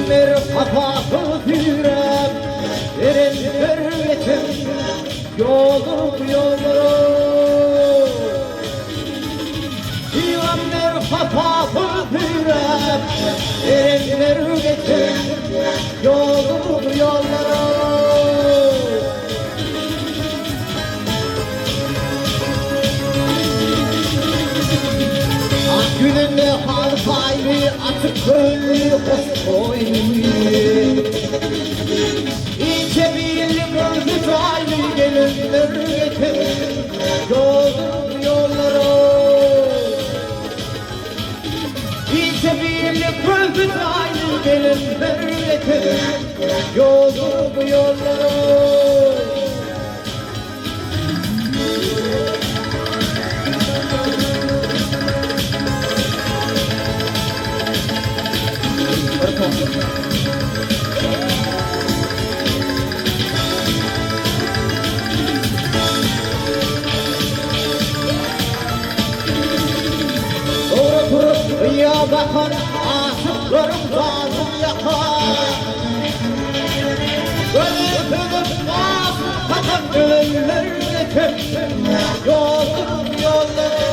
Divanlar kapalı direm, erenler geçen yolum yolum. Divanlar kapalı direm, erenler geçen yolum yolum. Gününde hal faylı atık gönlü hoş koymuyor. İnce birli gönlü faylı gelinler geçer yolum yollara. İnce birli gönlü faylı gelinler geçer yolum yollara. Doğru durup ya bakan aşıklarım bazım yakar. Gönül kızım bazım takan gönüller geçer yolum yolları.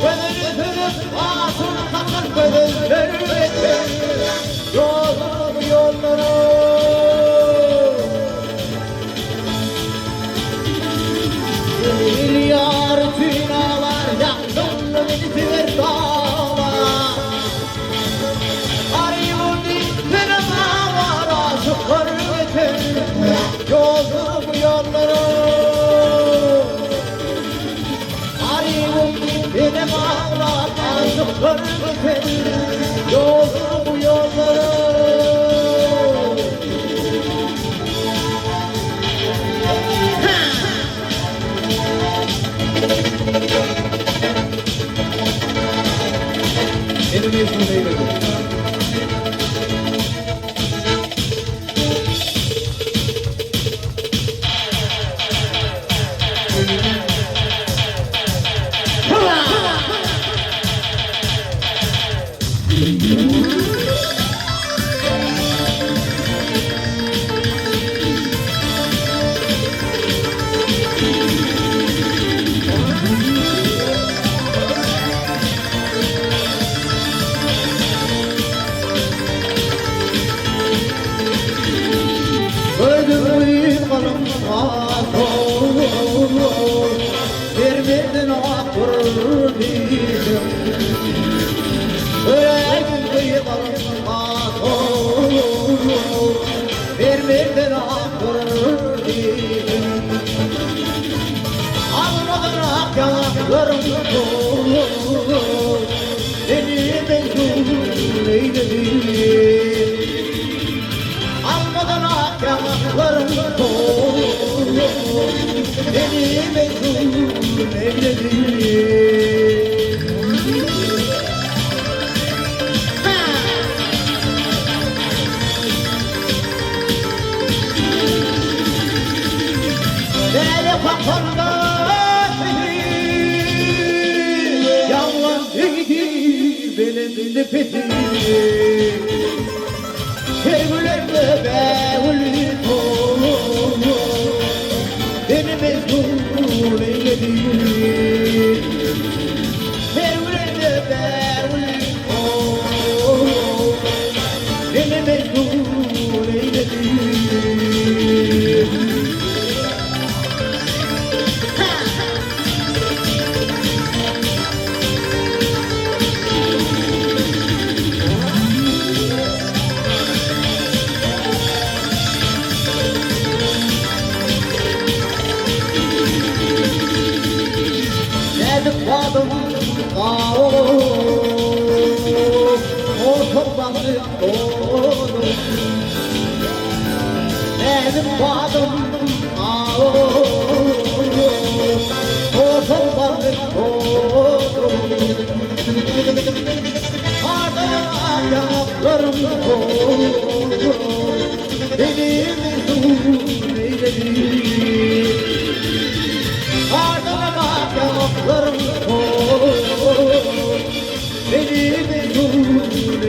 Gönül kızım bazım takan gönüller geçer yolum yolları. Milyar tünalar yaktın beni bir dağlar. Arayımın diplerine var aşıklar geçer yolum yolları. Arayımın diplerine var aşıklar geçer yolum yolları. Enemies will be with you. Vermedin akır değilim. Öğrendim kıyılarım akır. Vermedin akır değilim. Almadın ak yanaklarım kol. Beni mecnun eyledin. Almadın ak yanaklarım kol. Beni mecnun eyledin. Deli kapanda yalan değil benim nefetim. Sevgilerle bevli kol beni mecnun eyledin. Sevgilerle bevli kol beni mecnun eyledin. Vadım ağır, oturmadı doğru. Benim vadım ağır, oturmadı doğru. Ardına yanaklarım doğru, beni mecnun eyledin. Ardına yanaklarım doğru, beni mecnun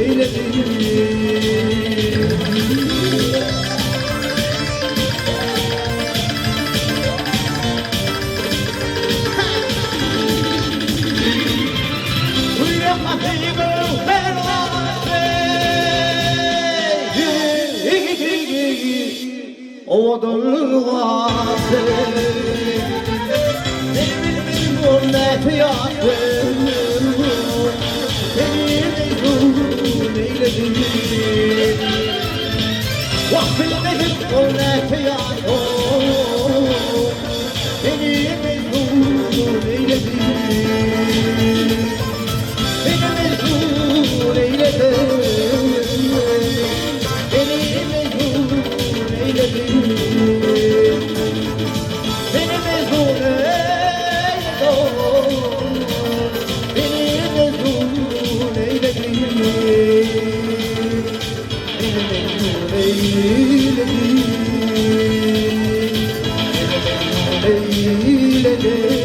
Eyledi